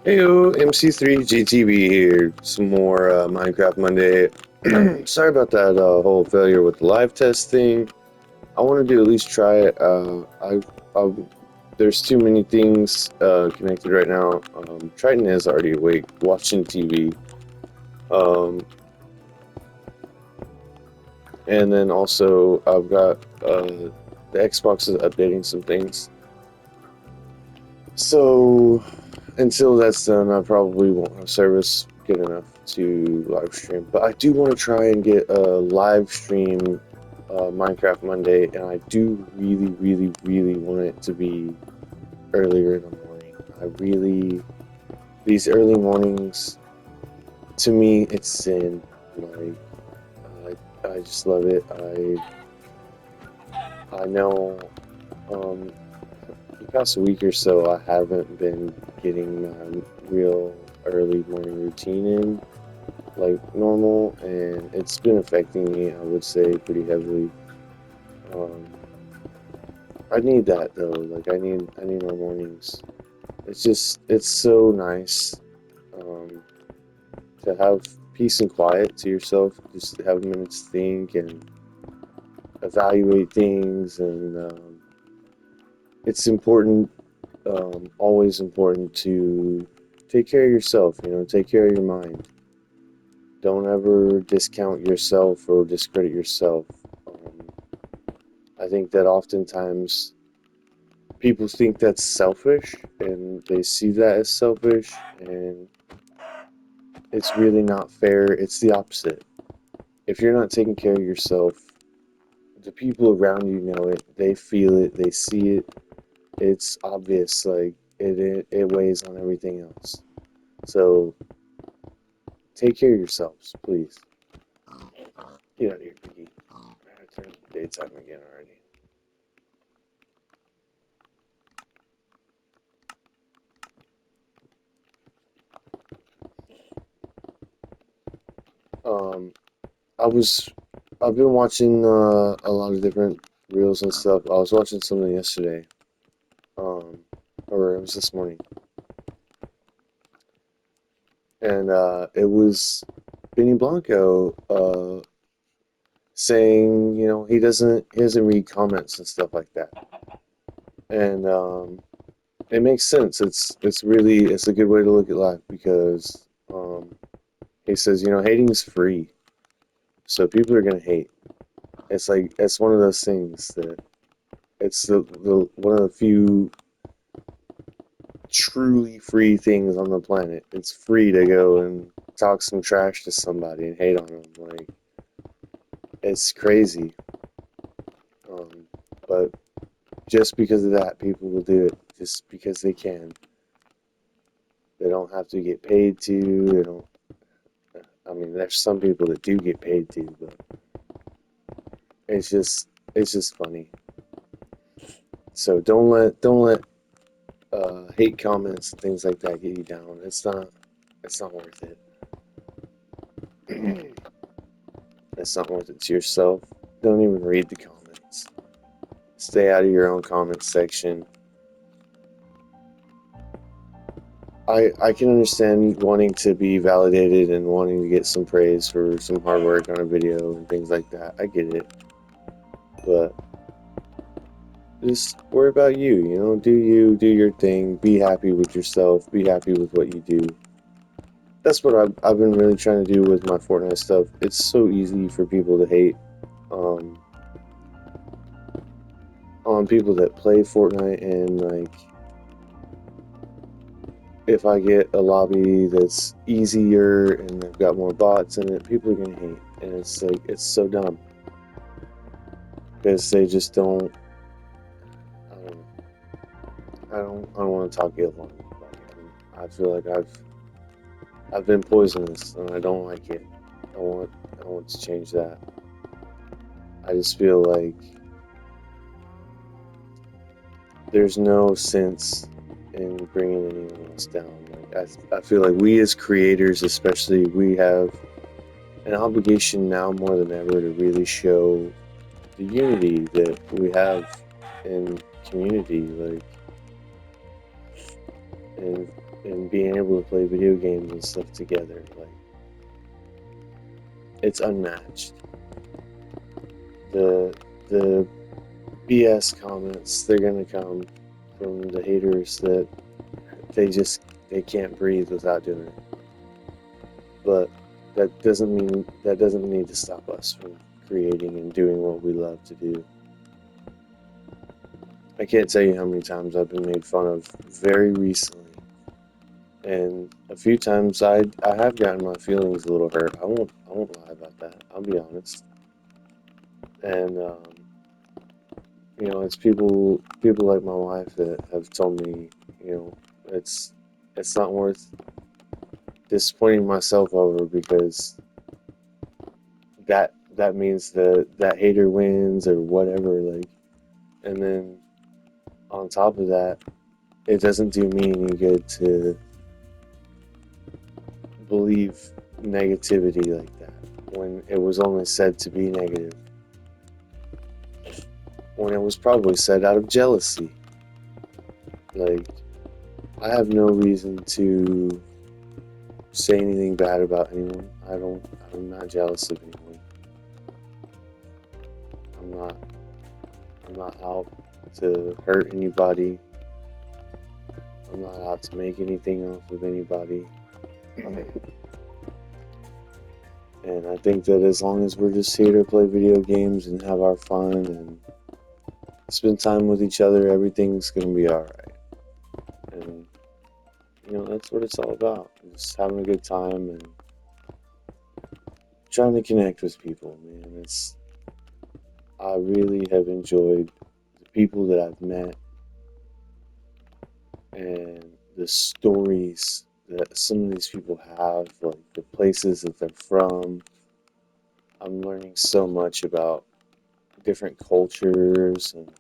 Heyo, MC3GTV here. Some more Minecraft Monday. Sorry about that whole failure with the live test thing. I wanted to at least try it. There's too many things connected right now. Triton is already awake, watching TV. Um, and then also I've got the Xbox is updating some things. So until that's done, I probably won't have service good enough to live stream. But I do want to try and get a live stream Minecraft Monday, and I do really, really, really want it to be earlier in the morning. I really, these early mornings, to me, it's sin. I just love it. I know. Um, the past week or so, I haven't been getting my real early morning routine in like normal, and it's been affecting me, I would say, pretty heavily. Um, I need that though. Like I need my mornings. It's so nice um, to have peace and quiet to yourself. Just to have minutes to think and evaluate things, and it's important. Always important to take care of yourself. Take care of your mind. Don't ever discount yourself or discredit yourself. Um, I think that oftentimes people think that's selfish and they see that as selfish, and it's really not fair. It's the opposite. If you're not taking care of yourself, the people around you know it, they feel it, they see it. It's obvious, like it weighs on everything else. So take care of yourselves, please. Get out of here, Piggy. I turned daytime again already. Um, I was I've been watching a lot of different reels and stuff. I was watching something yesterday, um, or it was this morning, and it was Benny Blanco saying, he doesn't read comments and stuff like that, and it makes sense. It's a good way to look at life because he says, hating is free, so people are gonna hate. It's one of those things that it's the one of the few truly free things on the planet. It's free to go and talk some trash to somebody and hate on them. Like, it's crazy. Um, but just because of that, people will do it just because they can. They don't have to get paid to. They don't. I mean, there's some people that do get paid to, but it's just funny. So don't let hate comments and things like that get you down. It's not worth it. It's not worth it to yourself. Don't even read the comments. Stay out of your own comment section. I can understand wanting to be validated and wanting to get some praise for some hard work on a video and things like that. I get it. But just worry about you, do you, do your thing, be happy with yourself, be happy with what you do. That's what I've been really trying to do with my Fortnite stuff. It's so easy for people to hate um, on people that play Fortnite, and like if I get a lobby that's easier and they've got more bots in it, people are gonna hate, and it's like it's so dumb because they just don't. I don't know. I don't want to talk ill on anybody. I feel like I've been poisonous and I don't like it. I want to change that. I just feel like there's no sense in bringing anyone else down. Like I feel like we as creators, especially, we have an obligation now more than ever to really show the unity that we have in community. Like, and and being able to play video games and stuff together, like it's unmatched. The BS comments, they're gonna come from the haters that they just they can't breathe without doing it. But that doesn't need to stop us from creating and doing what we love to do. I can't tell you how many times I've been made fun of very recently, and a few times I have gotten my feelings a little hurt. I won't lie about that. I'll be honest. And it's people like my wife that have told me, you know, it's it's not worth disappointing myself over because that means that hater wins or whatever. Like, and then on top of that, it doesn't do me any good to believe negativity like that when it was only said to be negative, when it was probably said out of jealousy. Like, I have no reason to say anything bad about anyone. I'm not jealous of anyone. I'm not I'm not out to hurt anybody. I'm not out to make anything off of anybody. And I think that as long as we're just here to play video games and have our fun and spend time with each other, everything's gonna be alright. And that's what it's all about. Just having a good time and trying to connect with people, man. I really have enjoyed the people that I've met and the stories that some of these people have, like the places that they're from. I'm learning so much about different cultures, and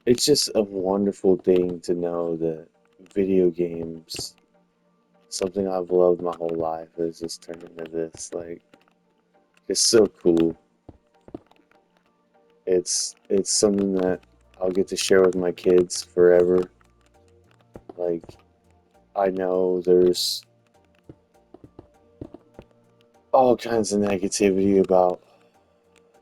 it's just a wonderful thing to know that video games, something I've loved my whole life, has just turned into this. Like, it's so cool. It's something that I'll get to share with my kids forever. Like, I know there's all kinds of negativity about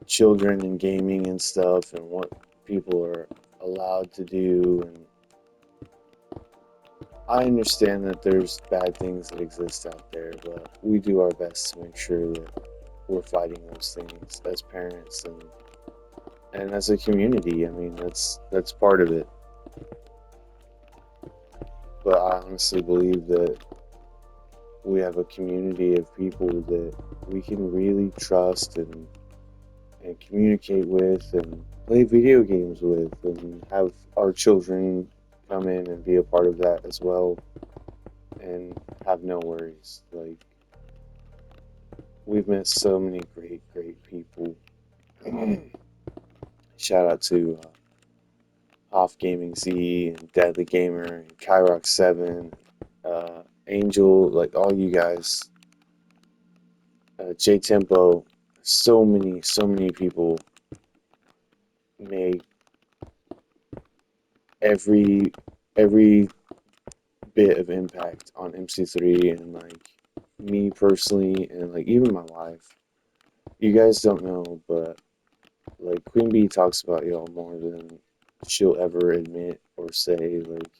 children and gaming and stuff and what people are allowed to do, and I understand that there's bad things that exist out there, but we do our best to make sure that we're fighting those things as parents and as a community. I mean, that's part of it. But I honestly believe that we have a community of people that we can really trust and communicate with and play video games with and have our children come in and be a part of that as well and have no worries. Like, we've met so many great people. Shout out to Hoff Gaming Z and Deadly Gamer and Kyrox7, Angel, like all you guys, J Tempo. So many people make every every bit of impact on MC3 and like me personally and like even my wife. You guys don't know, but like Queen Bee talks about y'all more than she'll ever admit or say. Like,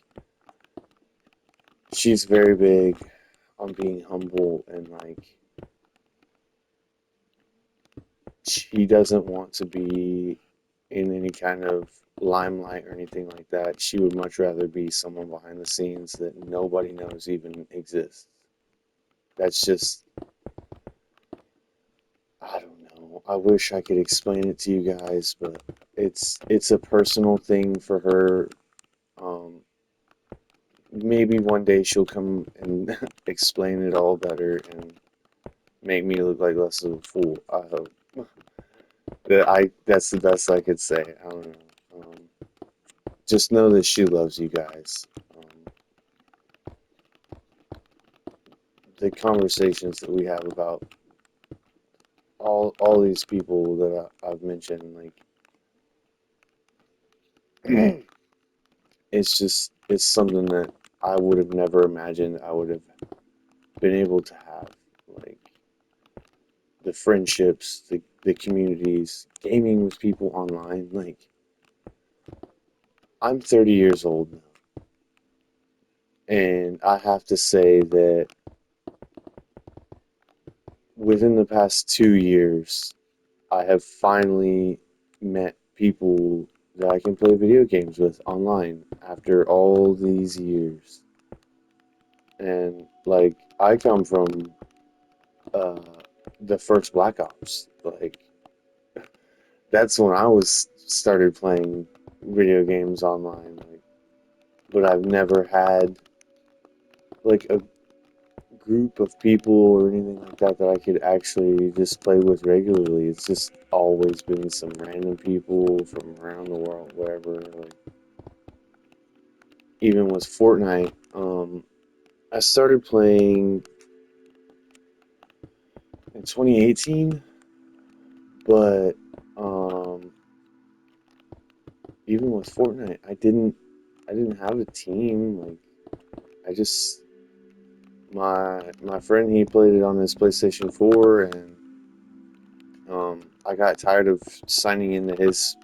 she's very big on being humble and like she doesn't want to be in any kind of limelight or anything like that. She would much rather be someone behind the scenes that nobody knows even exists. That's just, I don't know. I wish I could explain it to you guys, but it's a personal thing for her. Um, Maybe one day she'll come and explain it all better and make me look like less of a fool. I hope that's the best I could say. I don't know. Just know that she loves you guys. The conversations that we have about all these people that I've mentioned, like it's something that I would have never imagined I would have been able to have. Like the friendships, the communities, gaming with people online. Like I'm 30 years old now, and I have to say that within the past 2 years, I have finally met people that I can play video games with online after all these years. And like I come from uh, the first Black Ops. Like that's when I was started playing video games online. Like, but I've never had like a group of people or anything like that that I could actually just play with regularly. It's just always been some random people from around the world, wherever. Like even with Fortnite, I started playing in 2018, but um, even with Fortnite, I didn't have a team. Like I just my friend he played it on his PlayStation 4, and I got tired of signing into his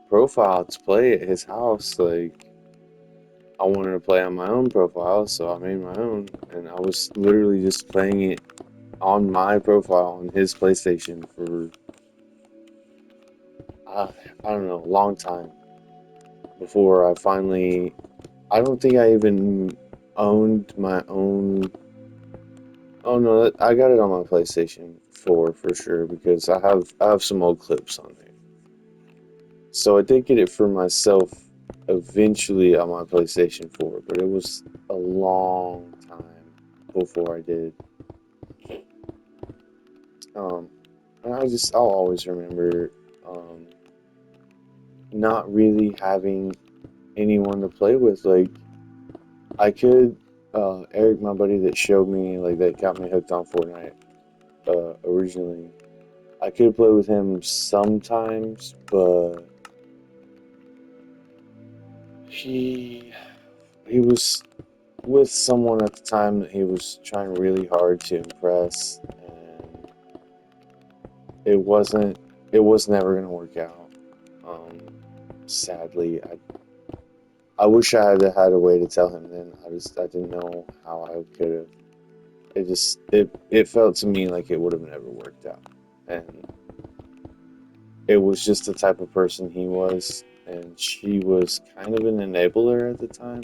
profile to play at his house. Like I wanted to play on my own profile, so I made my own, and I was literally just playing it on my profile on his PlayStation for uh, I don't know, a long time before I finally. I don't think I even owned my own. Oh no, I got it on my PlayStation 4 for sure because I have some old clips on there. So I did get it for myself eventually on my PlayStation 4, but it was a long time before I did. Um, and I'll always remember um, not really having anyone to play with. Like I could, Eric, my buddy that showed me, like that got me hooked on Fortnite originally. I could play with him sometimes, but he he was with someone at the time that he was trying really hard to impress, and it wasn't. It was never gonna work out. Um, Sadly, I wish I had a way to tell him then. I didn't know how I could have. It felt to me like it would have never worked out, and it was just the type of person he was, and she was kind of an enabler at the time.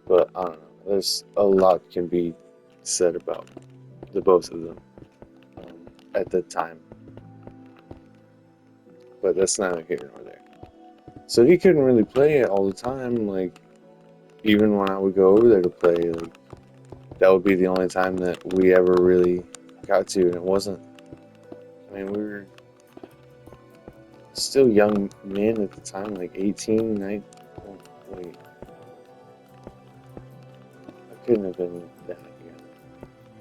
But I don't know. There's a lot can be said about the both of them at the time, but that's neither here nor there. So he couldn't really play it all the time. Like even when I would go over there to play, like that would be the only time that we ever really got to, and it wasn't. I mean, we were still young men at the time, like 18, 19. Oh, wait, I couldn't have been that young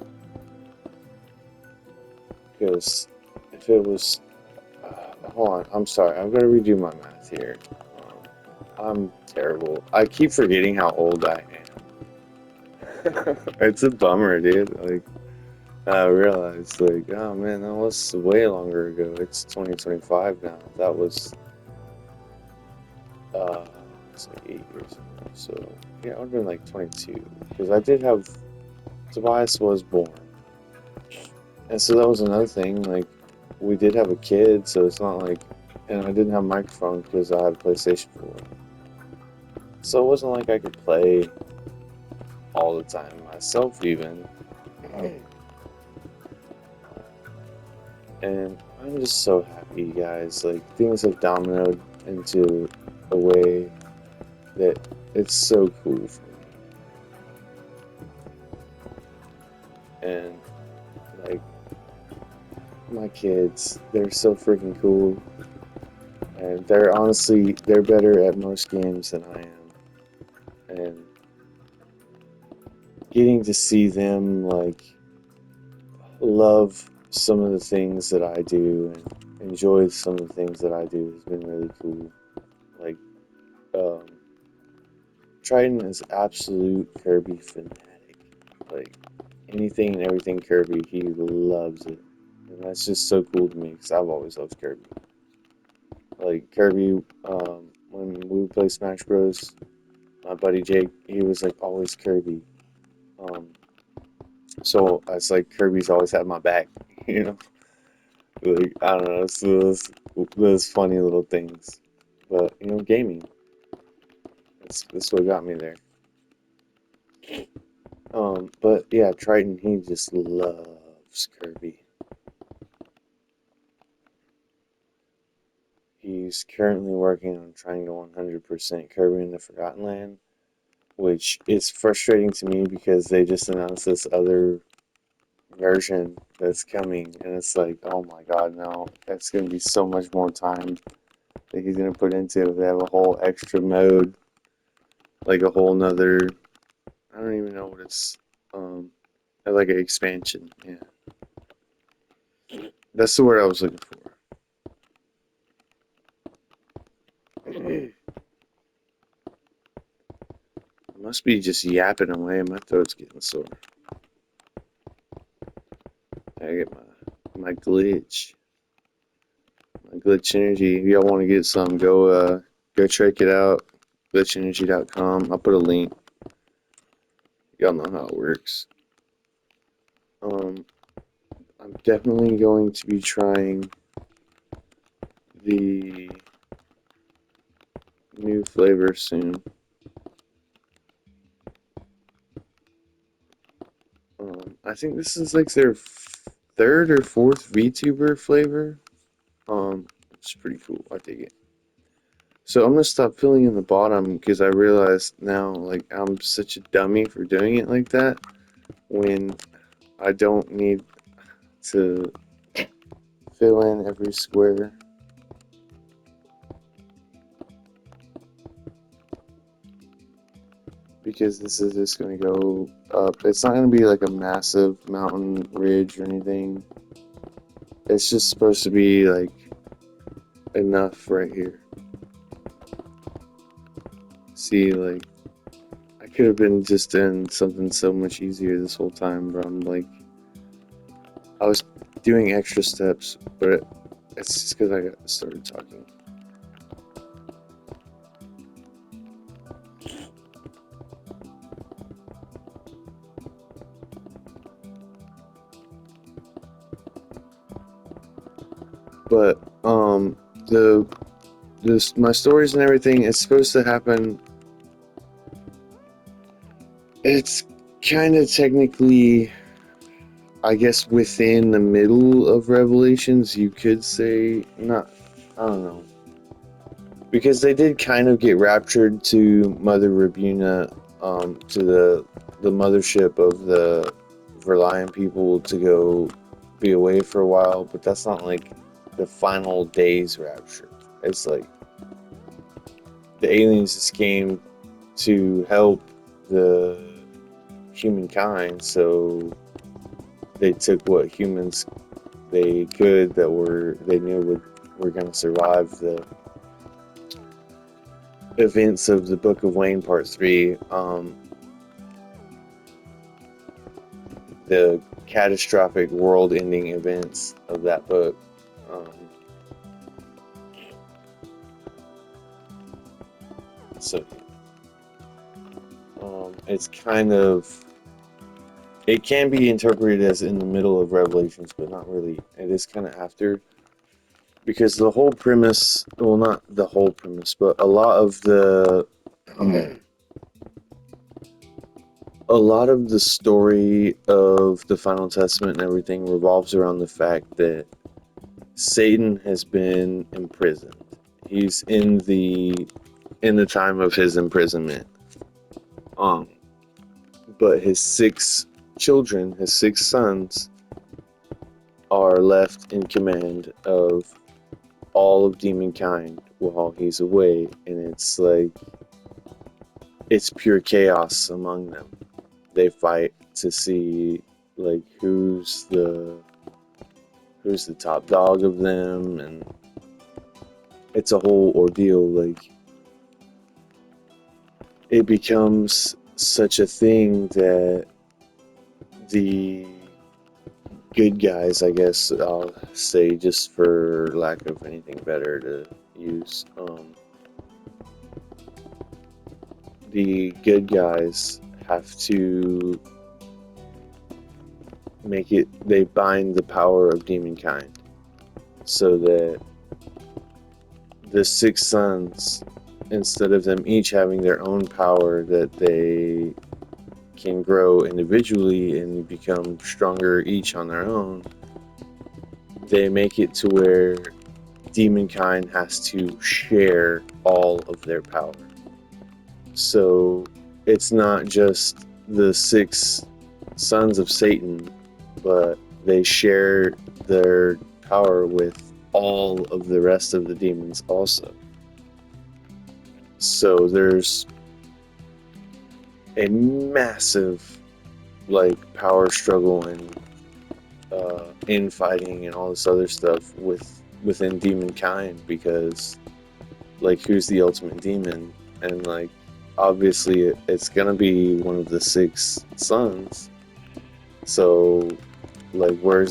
because if it was, hold on, I'm sorry, I've got to redo my math here. I'm terrible. I keep forgetting how old I am. It's a bummer, dude. Like I realized, like, oh man, that was way longer ago. It's 2025 now. That was uh, it's like 8 years ago. So yeah, it would have been like 22 because I did have Tobias was born, and so that was another thing. Like we did have a kid, so it's not like, and I didn't have a microphone because I had a PlayStation 4. So it wasn't like I could play all the time myself even. And I'm just so happy, guys. Like things have dominoed into a way that it's so cool for me. And like my kids, they're so freaking cool. And they're better at most games than I am. And getting to see them like love some of the things that I do and enjoy some of the things that I do has been really cool. Like um Triton is absolute Kirby fanatic. Like anything and everything Kirby, he loves it, and that's just so cool to me because I've always loved Kirby. Like Kirby, when we would play Smash Bros, my buddy Jake, he was like always Kirby. Um, so it's like Kirby's always had my back, you know. Like I don't know, it's those funny little things. But gaming, that's what got me there. But yeah, Triton, he just loves Kirby. He's currently working on trying to 100% Kirby in the Forgotten Land, which is frustrating to me because they just announced this other version that's coming, and it's like, oh my god, no, that's gonna be so much more time that he's gonna put into it. They have a whole extra mode, like a whole nother, I don't even know what it's, like an expansion. Yeah, that's the word I was looking for. I must be just yapping away. My throat's getting sore. I get my glitch, my glitch energy. If y'all want to get some, go check it out. Glitchenergy.com. I'll put a link. Y'all know how it works. Um, I'm definitely going to be trying the new flavor soon. I think this is like their third or fourth VTuber flavor. It's pretty cool. I dig it. So I'm gonna stop filling in the bottom because I realize now, like, I'm such a dummy for doing it like that when I don't need to fill in every square. Because this is just going to go up. It's not going to be like a massive mountain ridge or anything. It's just supposed to be like enough right here. See, like, I could have been just doing something so much easier this whole time, but I'm like, I was doing extra steps, but it's just because I got started talking. But my stories and everything is supposed to happen. It's kind of technically, I guess, within the middle of Revelations, you could say. Not, I don't know, because they did kind of get raptured to Mother Rabuna, to the mothership of the Verlian people to go be away for a while, but that's not like the final day's rapture. It's like the aliens just came to help the humankind, so they took what humans they could that they knew were going to survive the events of the Book of Wayne Part 3, the catastrophic world-ending events of that book. So it's kind of, it can be interpreted as in the middle of Revelations, but not really. It is kind of after, because the whole premise, well, not the whole premise, but a lot of the story of the Final Testament and everything revolves around the fact that Satan has been imprisoned. He's in the time of his imprisonment. But his 6 children, his 6 sons, are left in command of all of demonkind while he's away, and it's like it's pure chaos among them. They fight to see like who's the top dog of them, and it's a whole ordeal. Like it becomes such a thing that the good guys, I guess I'll say, just for lack of anything better to use, the good guys have to make it, they bind the power of demonkind so that the six sons, instead of them each having their own power that they can grow individually and become stronger each on their own, they make it to where demonkind has to share all of their power. So it's not just the six sons of Satan, but they share their power with all of the rest of the demons also. So there's a massive power struggle and infighting and all this other stuff within demonkind, because who's the ultimate demon, and obviously it's gonna be one of the six sons. So where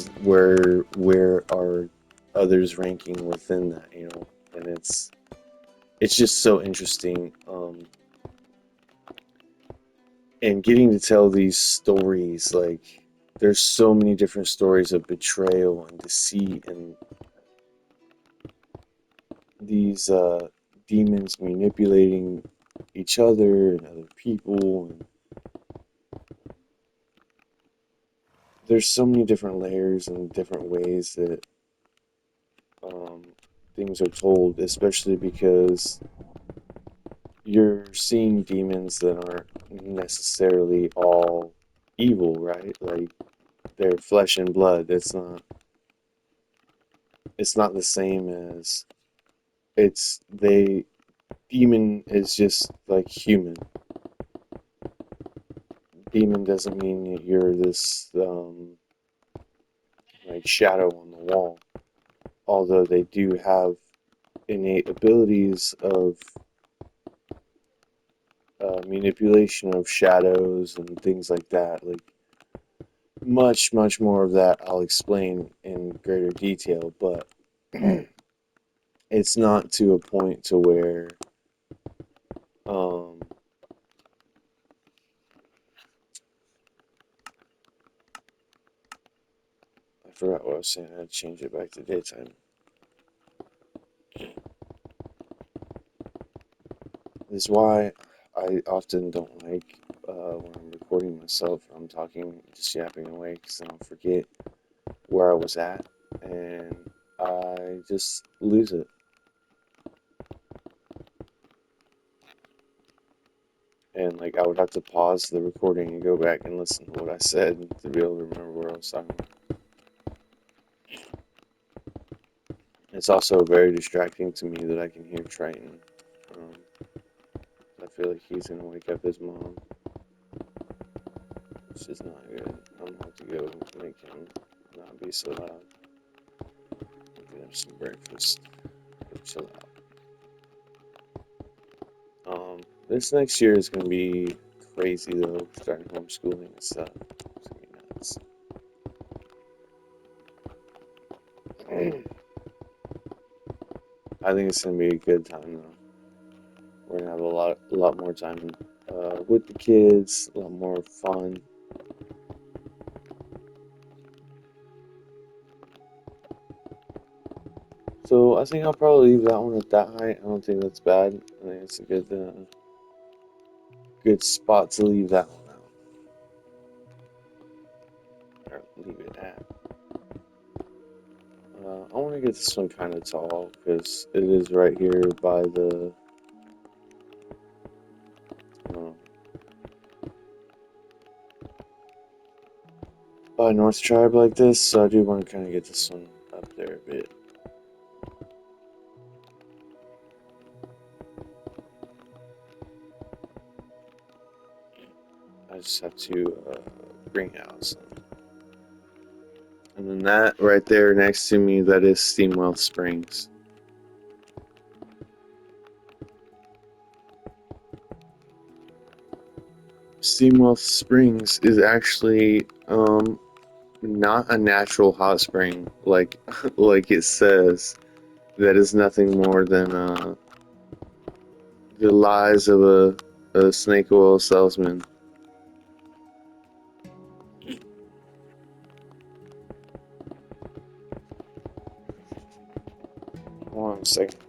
are others ranking within that, and it's just so interesting, and getting to tell these stories. There's so many different stories of betrayal and deceit, and these demons manipulating each other and other people, and there's so many different layers and different ways that um, things are told, especially because you're seeing demons that aren't necessarily all evil, right? They're flesh and blood. It's not the same as it's they demon is just like human. Demon doesn't mean that you're this shadow on the wall, although they do have innate abilities of manipulation of shadows and things like that. Much more of that I'll explain in greater detail, but it's not to a point to where um, I forgot what I was saying. I had to change it back to daytime. This is why I often don't like when I'm recording myself. I'm talking, just yapping away, because then I'll forget where I was at, and I just lose it. And I would have to pause the recording and go back and listen to what I said to be able to remember where I was talking about. It's also very distracting to me that I can hear Triton. I feel like he's gonna wake up his mom, which is not good. I'm gonna have to go make him not be so loud. Get him some breakfast. Chill out. This next year is gonna be crazy though. Starting homeschooling and stuff. It's gonna be nuts. I think it's gonna be a good time though. We're gonna have a lot more time with the kids, a lot more fun. So I think I'll probably leave that one at that height. I don't think that's bad. I think it's a good spot to leave that one out, or leave it at. I want to get this one kind of tall because it is right here uh, by North Tribe like this. So I do want to kind of get this one up there a bit. I just have to bring out some. And then that right there next to me, that is Steamwell Springs. Steamwell Springs is actually not a natural hot spring like like it says. That is nothing more than the lies of a snake oil salesman. Hold on a second.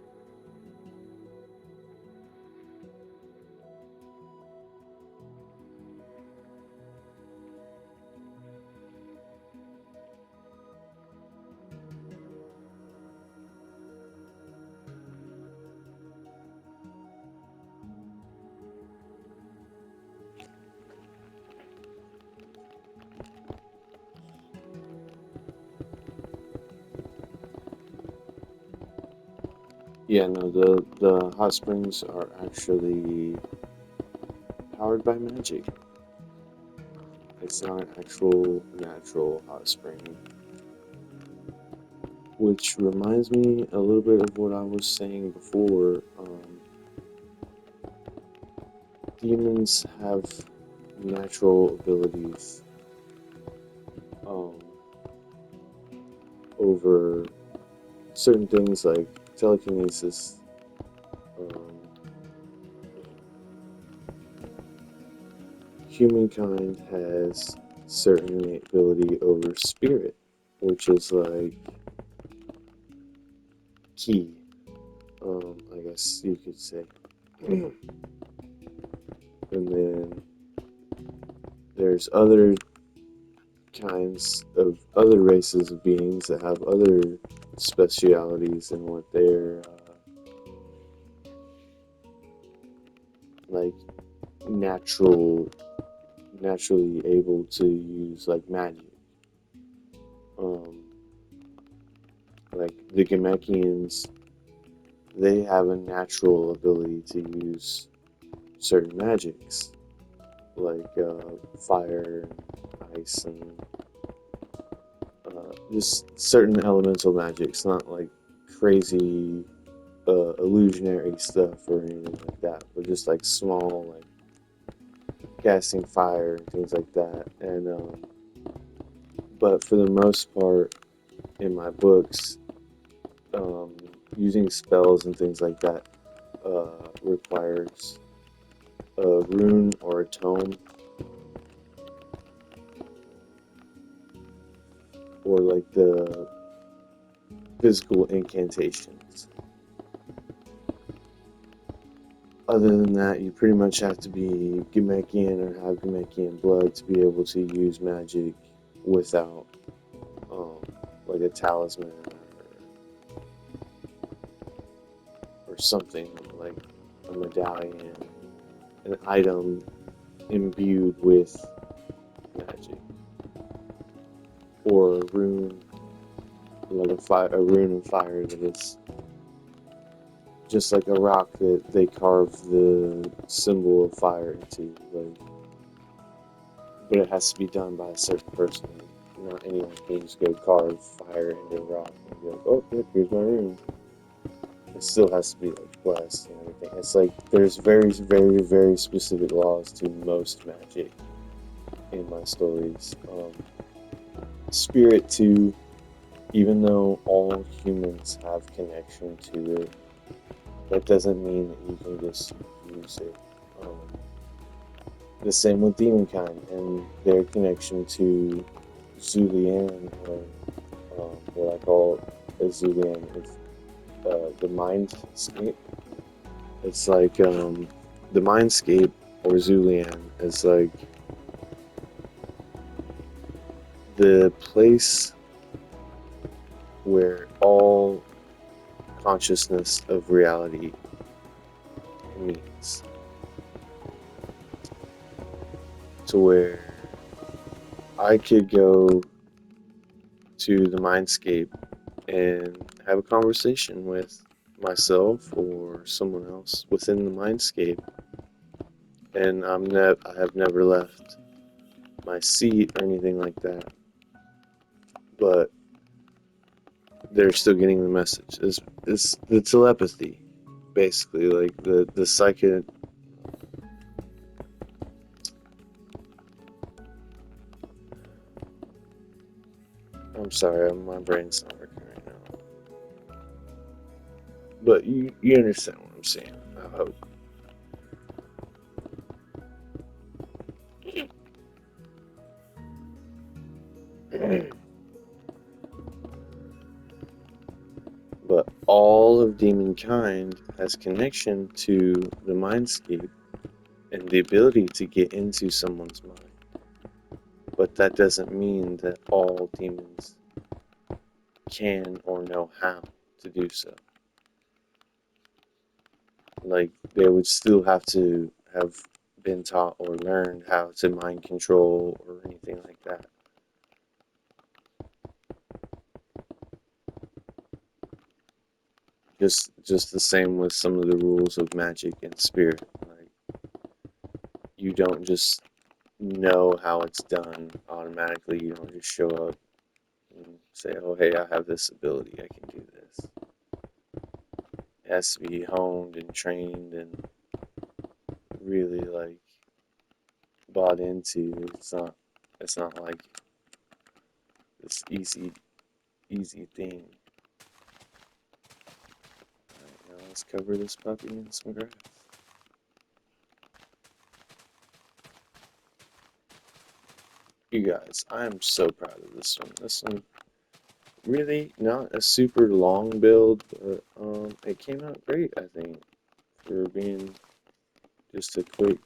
Yeah, no, the hot springs are actually powered by magic. It's not an actual natural hot spring. Which reminds me a little bit of what I was saying before. Demons have natural abilities um, over certain things like telekinesis. Um, Humankind has certain ability over spirit, which is like key, I guess you could say. And then there's other kinds of other races of beings that have other specialities in what they're like naturally able to use like magic. Um, like the Gamekians, they have a natural ability to use certain magics, like fire, and ice, and just certain elemental magics, not like crazy illusionary stuff or anything like that, but just like small, like casting fire and things like that. And but for the most part, in my books, um, using spells and things like that requires a rune or a tome or like the physical incantations. Other than that, you pretty much have to be Gamekian or have Gamekian blood to be able to use magic without um, like a talisman or something like a medallion, an item imbued with magic, or a rune, like a rune of fire that is just like a rock that they carve the symbol of fire into, like, but it has to be done by a certain person. Not anyone can just go carve fire into a rock and be like, oh, yep, here's my rune. It still has to be like blessed and everything. It's like there's very, very, very specific laws to most magic in my stories. Spirit too, even though all humans have connection to it, that doesn't mean that you can just use it. The same with Demonkind and their connection to Zulian, or what I call as Zulian, is the Mindscape. It's like the Mindscape or Zulian is like the place where all consciousness of reality meets. To where I could go to the Mindscape and have a conversation with myself or someone else within the Mindscape, and I have never left my seat or anything like that, but they're still getting the message. It's the telepathy, basically, like the psychic. I'm sorry, my brain's not working right now. But you understand what I'm saying, I hope. But all of demonkind has connection to the mindscape and the ability to get into someone's mind. But that doesn't mean that all demons can or know how to do so. Like, they would still have to have been taught or learned how to mind control or anything like that. Just the same with some of the rules of magic and spirit. Like, you don't just know how it's done automatically. You don't just show up and say, "Oh, hey, I have this ability. I can do this." It has to be honed and trained and really like bought into. It's not like this easy thing. Alright, now let's cover this puppy in some grass. You guys, I am so proud of this one. This one really not a super long build, but it came out great, I think, for being just a quick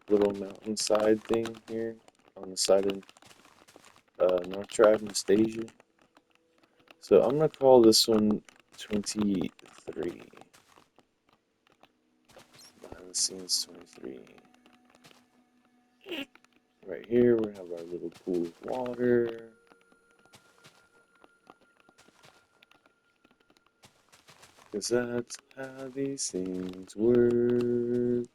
little mountainside thing here on the side of North Drive, Nastasia. So I'm gonna call this one 23. Behind the scenes 23. Right here we have our little pool of water. Cause that's how these things work.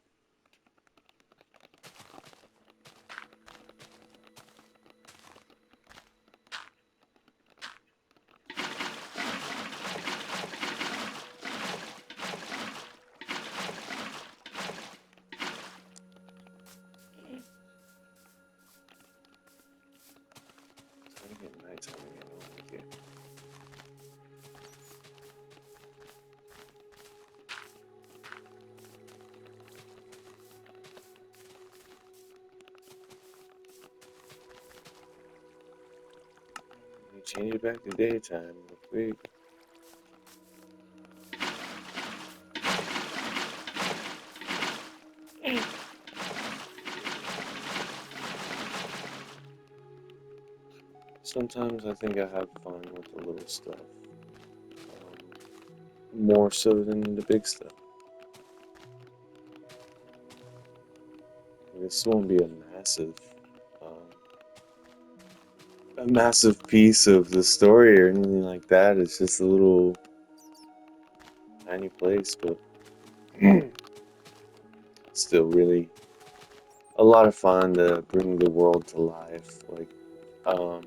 It's gonna get nighttime again, I don't like it. Let me change it back to daytime real quick. Sometimes I think I have fun with the little stuff. More so than the big stuff. This won't be um, a massive piece of the story or anything like that. It's just a little tiny place, but still really a lot of fun to bring the world to life. Like, um,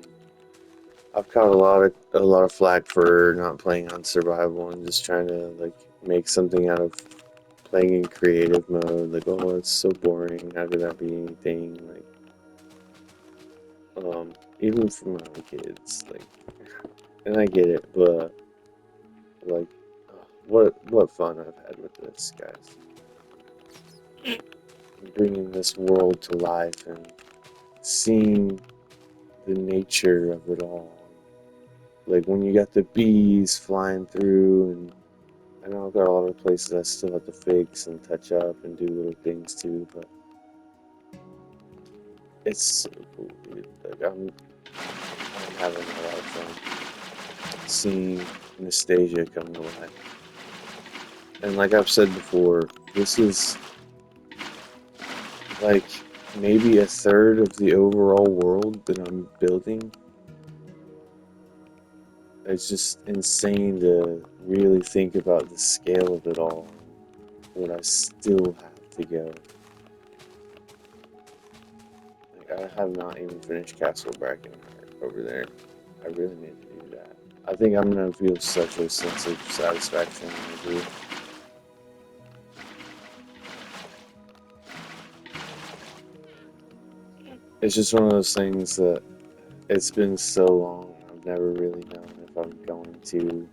I've caught a lot of flack for not playing on survival and just trying to like make something out of playing in creative mode. Like, oh, it's so boring. How could that be anything? Like, even for my own kids, like, and I get it, but like, what fun I've had with this, guys. Bringing this world to life and seeing the nature of it all. Like when you got the bees flying through, and I know I've got a lot of places I still have to fix and touch up and do little things too, but it's so cool, dude. Like I'm having a lot of fun seeing Anastasia come to life. And like I've said before, this is like maybe a third of the overall world that I'm building. It's just insane to really think about the scale of it all and what I still have to go. Like, I have not even finished Castle Brackenheart over there. I really need to do that. I think I'm gonna feel such a sense of satisfaction when I do. It's just one of those things that it's been so long. I've never really known if I'm going to.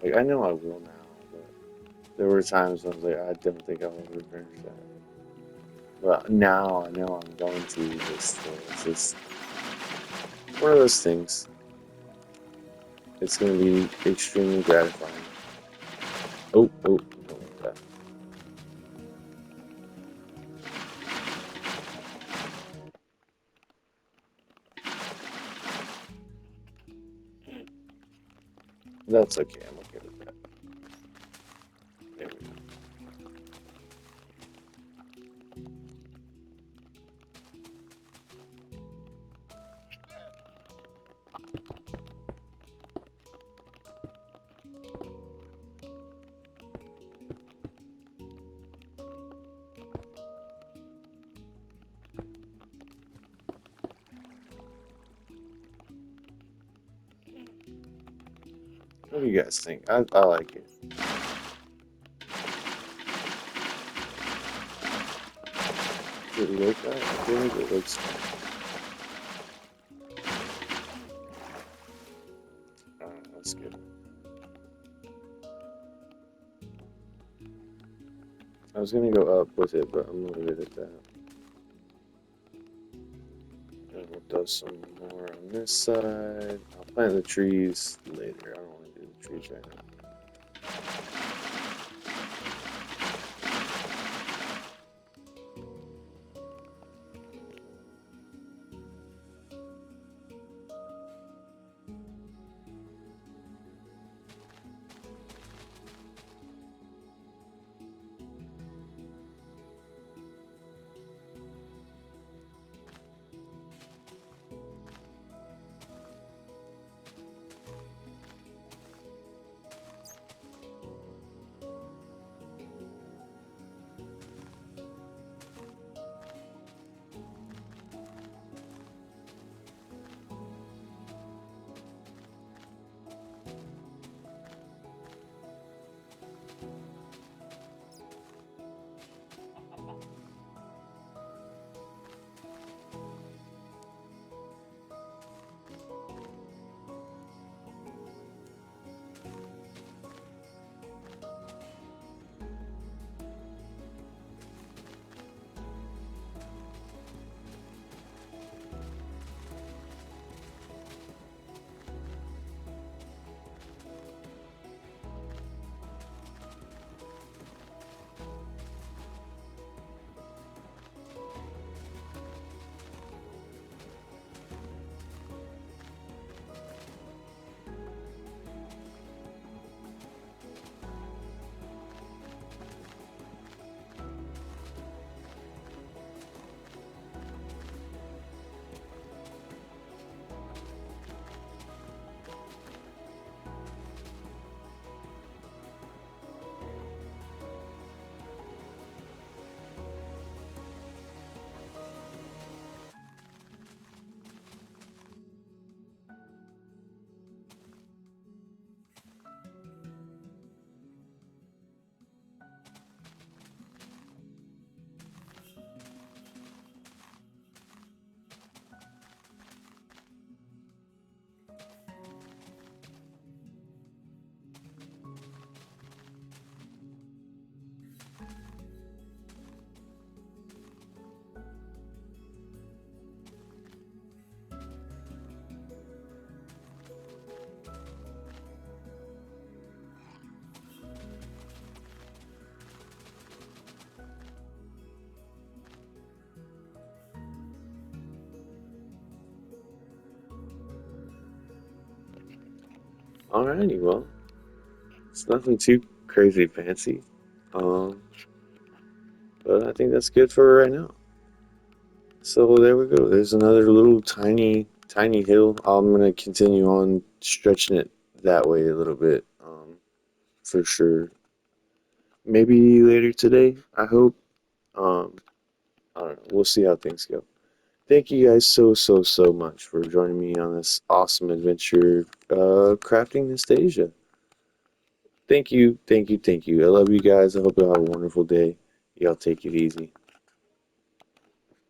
Like, I know I will now, but there were times when I was like, I don't think I'll ever finish that. But now I know I'm going to, but still, it's just one of those things. It's going to be extremely gratifying. Oh, don't like that. That's okay. I'm okay with that. There we go. What do you guys think? I like it. Did you like that? I feel like it looks that's good. I was gonna go up with it, but I'm gonna leave it at that. And we'll do some more on this side. I'll plant the trees later. I don't want to do the trees right now. Alrighty, well, it's nothing too crazy fancy. Um, but I think that's good for right now. So there we go. There's another little tiny hill. I'm gonna continue on stretching it that way a little bit, for sure. Maybe later today, I hope. Um, I don't know. We'll see how things go. Thank you guys so much for joining me on this awesome adventure, crafting Nastasia. Thank you. I love you guys. I hope you have a wonderful day. Y'all take it easy.